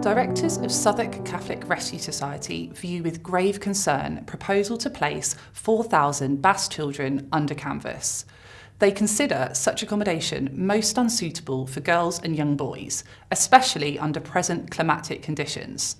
Directors of Southwark Catholic Rescue Society view with grave concern proposal to place 4,000 Basque children under canvas. They consider such accommodation most unsuitable for girls and young boys, especially under present climatic conditions.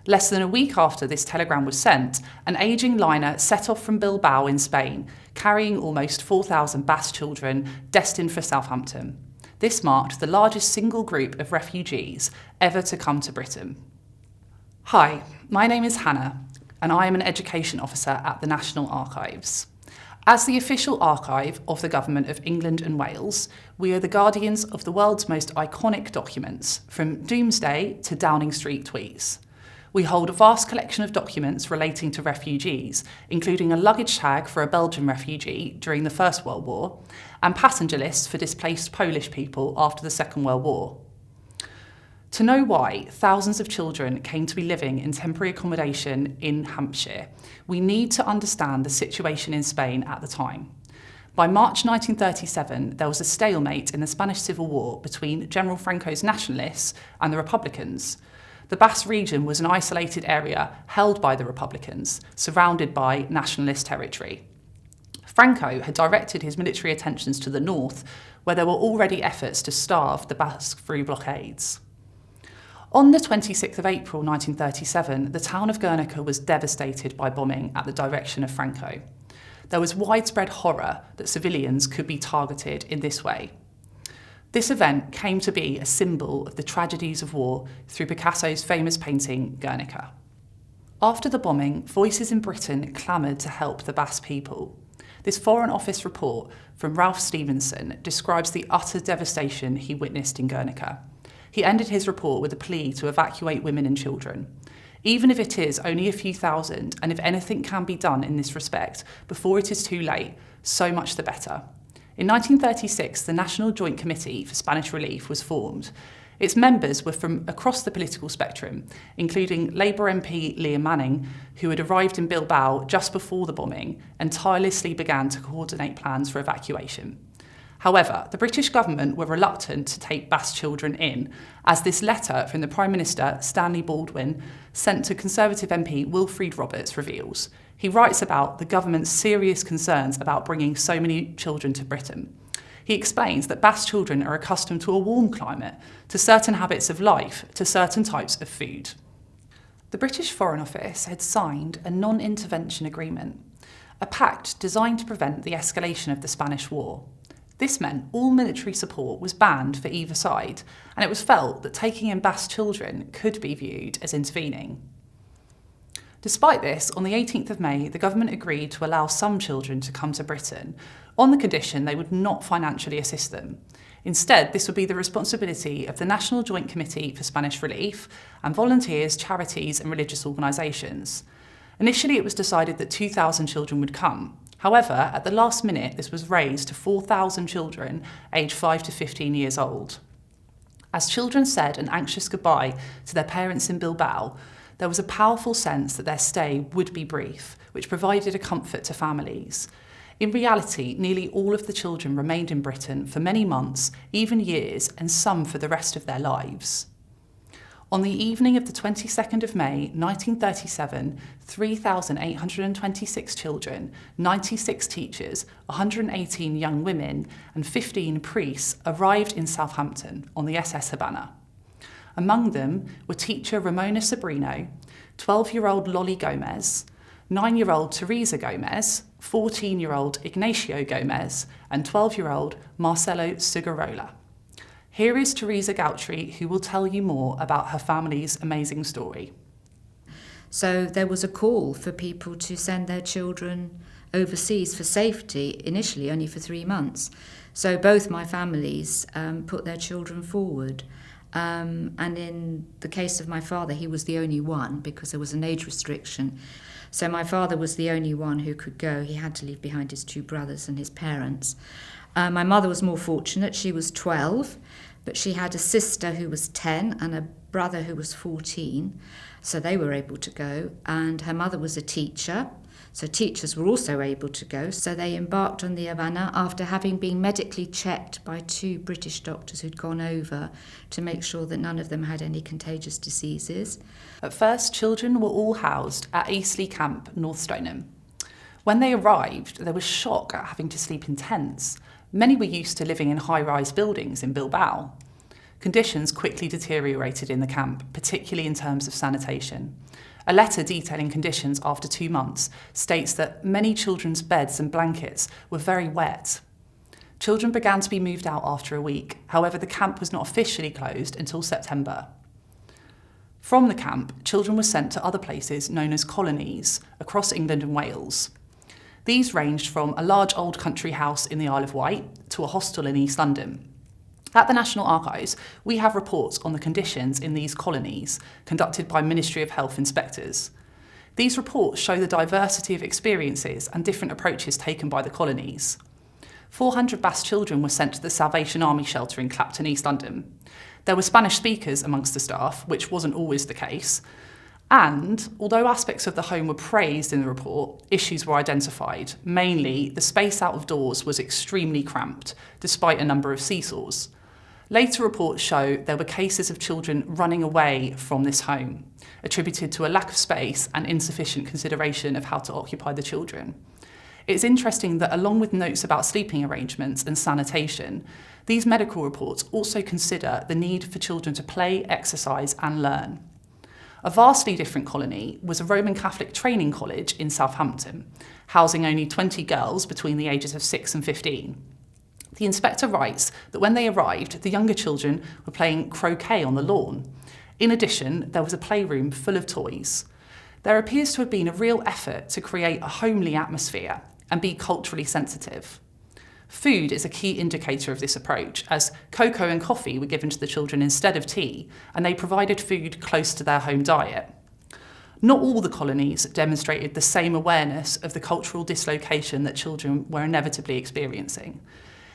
Less than a week after this telegram was sent, an ageing liner set off from Bilbao in Spain, carrying almost 4,000 Basque children destined for Southampton. This marked the largest single group of refugees ever to come to Britain. Hi, my name is Hannah, and I am an education officer at the National Archives. As the official archive of the Government of England and Wales, we are the guardians of the world's most iconic documents, from Doomsday to Downing Street tweets. We hold a vast collection of documents relating to refugees, including a luggage tag for a Belgian refugee during the First World War, and passenger lists for displaced Polish people after the Second World War. To know why thousands of children came to be living in temporary accommodation in Hampshire, we need to understand the situation in Spain at the time. By March 1937, there was a stalemate in the Spanish Civil War between General Franco's nationalists and the Republicans. The Basque region was an isolated area held by the Republicans, surrounded by nationalist territory. Franco had directed his military attentions to the north, where there were already efforts to starve the Basque through blockades. On the 26th of April 1937, the town of Guernica was devastated by bombing at the direction of Franco. There was widespread horror that civilians could be targeted in this way. This event came to be a symbol of the tragedies of war through Picasso's famous painting, Guernica. After the bombing, voices in Britain clamoured to help the Basque people. This Foreign Office report from Ralph Stevenson describes the utter devastation he witnessed in Guernica. He ended his report with a plea to evacuate women and children. Even if it is only a few thousand, and if anything can be done in this respect before it is too late, so much the better. In 1936, the National Joint Committee for Spanish Relief was formed. Its members were from across the political spectrum, including Labour MP Liam Manning, who had arrived in Bilbao just before the bombing and tirelessly began to coordinate plans for evacuation. However, the British government were reluctant to take Basque children in, as this letter from the Prime Minister, Stanley Baldwin, sent to Conservative MP Wilfred Roberts reveals. He writes about the government's serious concerns about bringing so many children to Britain. He explains that Basque children are accustomed to a warm climate, to certain habits of life, to certain types of food. The British Foreign Office had signed a non-intervention agreement, a pact designed to prevent the escalation of the Spanish War. This meant all military support was banned for either side, and it was felt that taking in Basque children could be viewed as intervening. Despite this, on the 18th of May, the government agreed to allow some children to come to Britain, on the condition they would not financially assist them. Instead, this would be the responsibility of the National Joint Committee for Spanish Relief and volunteers, charities and religious organisations. Initially, it was decided that 2,000 children would come. However, at the last minute, this was raised to 4,000 children aged 5 to 15 years old. As children said an anxious goodbye to their parents in Bilbao, there was a powerful sense that their stay would be brief, which provided a comfort to families. In reality, nearly all of the children remained in Britain for many months, even years, and some for the rest of their lives. On the evening of the 22nd of May, 1937, 3,826 children, 96 teachers, 118 young women, and 15 priests arrived in Southampton on the SS Havana. Among them were teacher Ramona Sobrino, 12-year-old Loli Gomez, 9-year-old Teresa Gautrey, 14-year-old Ignacio Gomez, and 12-year-old Marcelo Sugarola. Here is Teresa Galtry, who will tell you more about her family's amazing story. So there was a call for people to send their children overseas for safety, initially only for 3 months. So both my families put their children forward. And in the case of my father, he was the only one because there was an age restriction. So my father was the only one who could go. He had to leave behind his 2 brothers and his parents. My mother was more fortunate. She was 12, but she had a sister who was 10 and a brother who was 14. So they were able to go. And her mother was a teacher. So teachers were also able to go. So they embarked on the Havana after having been medically checked by 2 British doctors who'd gone over to make sure that none of them had any contagious diseases. At first, children were all housed at Eastleigh Camp, North Stoneham. When they arrived, there was shock at having to sleep in tents. Many were used to living in high-rise buildings in Bilbao. Conditions quickly deteriorated in the camp, particularly in terms of sanitation. A letter detailing conditions after 2 months states that many children's beds and blankets were very wet. Children began to be moved out after a week. However, the camp was not officially closed until September. From the camp, children were sent to other places known as colonies across England and Wales. These ranged from a large old country house in the Isle of Wight to a hostel in East London. At the National Archives, we have reports on the conditions in these colonies conducted by Ministry of Health inspectors. These reports show the diversity of experiences and different approaches taken by the colonies. 400 Basque children were sent to the Salvation Army shelter in Clapton, East London. There were Spanish speakers amongst the staff, which wasn't always the case. And although aspects of the home were praised in the report, issues were identified. Mainly, the space out of doors was extremely cramped, despite a number of seesaws. Later reports show there were cases of children running away from this home, attributed to a lack of space and insufficient consideration of how to occupy the children. It's interesting that along with notes about sleeping arrangements and sanitation, these medical reports also consider the need for children to play, exercise and learn. A vastly different colony was a Roman Catholic training college in Southampton, housing only 20 girls between the ages of 6 and 15. The inspector writes that when they arrived, the younger children were playing croquet on the lawn. In addition, there was a playroom full of toys. There appears to have been a real effort to create a homely atmosphere and be culturally sensitive. Food is a key indicator of this approach, as cocoa and coffee were given to the children instead of tea, and they provided food close to their home diet. Not all the colonies demonstrated the same awareness of the cultural dislocation that children were inevitably experiencing.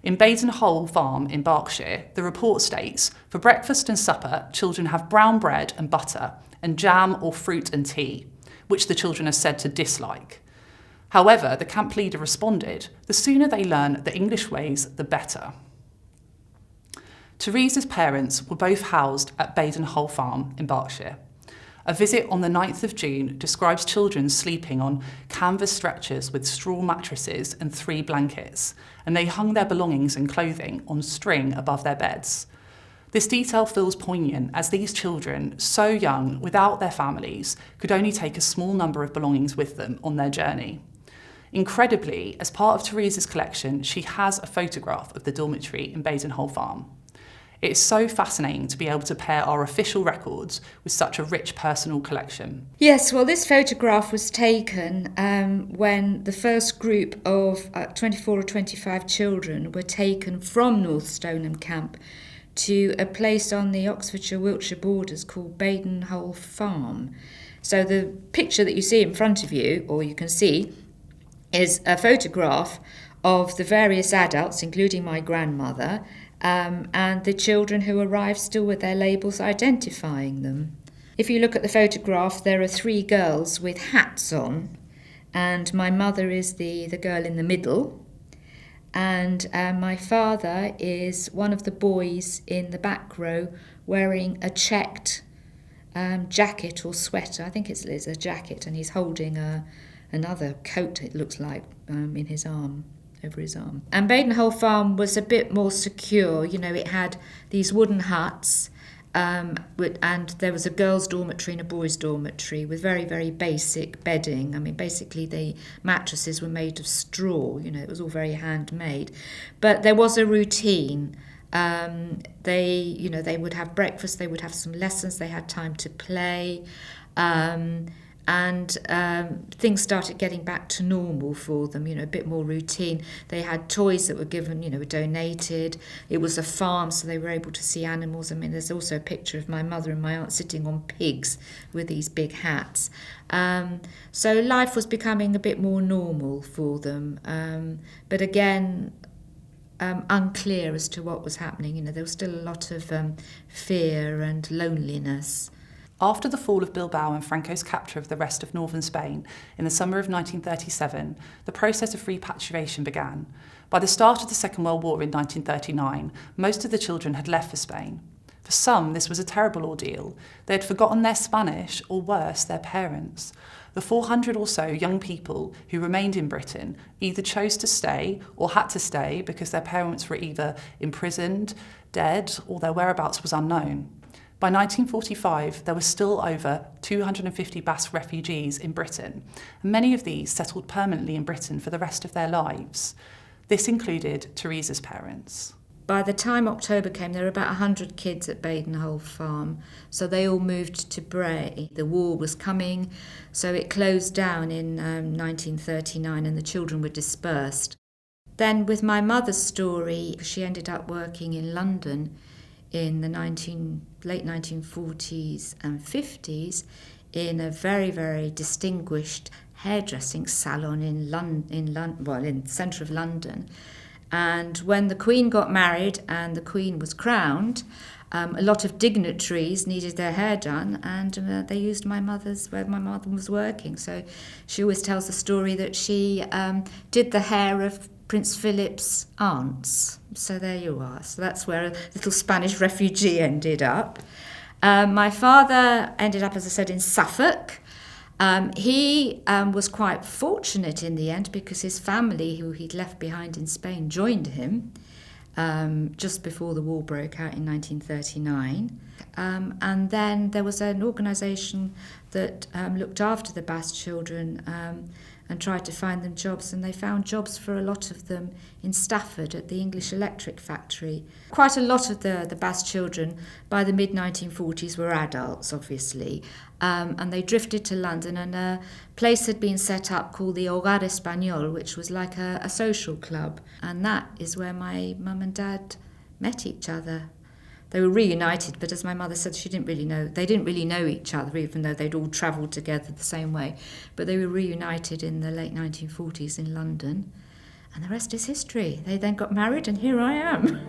In Baydon Hole Farm in Berkshire, the report states, for breakfast and supper, children have brown bread and butter and jam or fruit and tea, which the children are said to dislike. However, the camp leader responded, the sooner they learn the English ways, the better. Teresa's parents were both housed at Baydon Hole Farm in Berkshire. A visit on the 9th of June describes children sleeping on canvas stretchers with straw mattresses and 3 blankets, and they hung their belongings and clothing on string above their beds. This detail feels poignant as these children, so young, without their families, could only take a small number of belongings with them on their journey. Incredibly, as part of Teresa's collection, she has a photograph of the dormitory in Baydon Hole Farm. It's so fascinating to be able to pair our official records with such a rich personal collection. Yes, well, this photograph was taken when the first group of 24 or 25 children were taken from North Stoneham camp to a place on the Oxfordshire-Wiltshire borders called Baydon Hole Farm. So the picture that you see in front of you, or you can see, is a photograph of the various adults, including my grandmother, and the children who arrived still with their labels identifying them. If you look at the photograph, there are 3 girls with hats on, and my mother is the girl in the middle, and my father is one of the boys in the back row wearing a checked jacket or sweater. I think it's a jacket, and he's holding another coat, it looks like, in his arm. Over his arm. And Baydon Hole Farm was a bit more secure. You know, it had these wooden huts, and there was a girls' dormitory and a boys' dormitory with very, very basic bedding. I mean, basically the mattresses were made of straw. You know, it was all very handmade. But there was a routine. They would have breakfast, they would have some lessons, they had time to play. And things started getting back to normal for them, you know, a bit more routine. They had toys that were given, you know, were donated. It was a farm, so they were able to see animals. I mean, there's also a picture of my mother and my aunt sitting on pigs with these big hats. So life was becoming a bit more normal for them. But again, unclear as to what was happening. You know, there was still a lot of fear and loneliness. After the fall of Bilbao and Franco's capture of the rest of northern Spain in the summer of 1937, the process of repatriation began. By the start of the Second World War in 1939, most of the children had left for Spain. For some, this was a terrible ordeal. They had forgotten their Spanish, or worse, their parents. The 400 or so young people who remained in Britain either chose to stay or had to stay because their parents were either imprisoned, dead, or their whereabouts was unknown. By 1945, there were still over 250 Basque refugees in Britain, and many of these settled permanently in Britain for the rest of their lives. This included Teresa's parents. By the time October came, there were about 100 kids at Badenhull Farm, so they all moved to Bray. The war was coming, so it closed down in 1939 and the children were dispersed. Then with my mother's story, she ended up working in London in the late 1940s and 50s in a very, very distinguished hairdressing salon in the centre of London. And when the Queen got married and the Queen was crowned, a lot of dignitaries needed their hair done, and they used where my mother was working. So she always tells the story that she did the hair of Prince Philip's aunts. So there you are. So that's where a little Spanish refugee ended up. My father ended up, as I said, in Suffolk. He was quite fortunate in the end because his family, who he'd left behind in Spain, joined him just before the war broke out in 1939. And then there was an organisation that looked after the Basque children and tried to find them jobs, and they found jobs for a lot of them in Stafford at the English Electric Factory. Quite a lot of the Basque children by the mid-1940s were adults, obviously, and they drifted to London, and a place had been set up called the Hogar Español, which was like a social club, and that is where my mum and dad met each other. They were reunited, but as my mother said, they didn't really know each other, even though they'd all travelled together the same way. But they were reunited in the late 1940s in London, and the rest is history. They then got married, and here I am.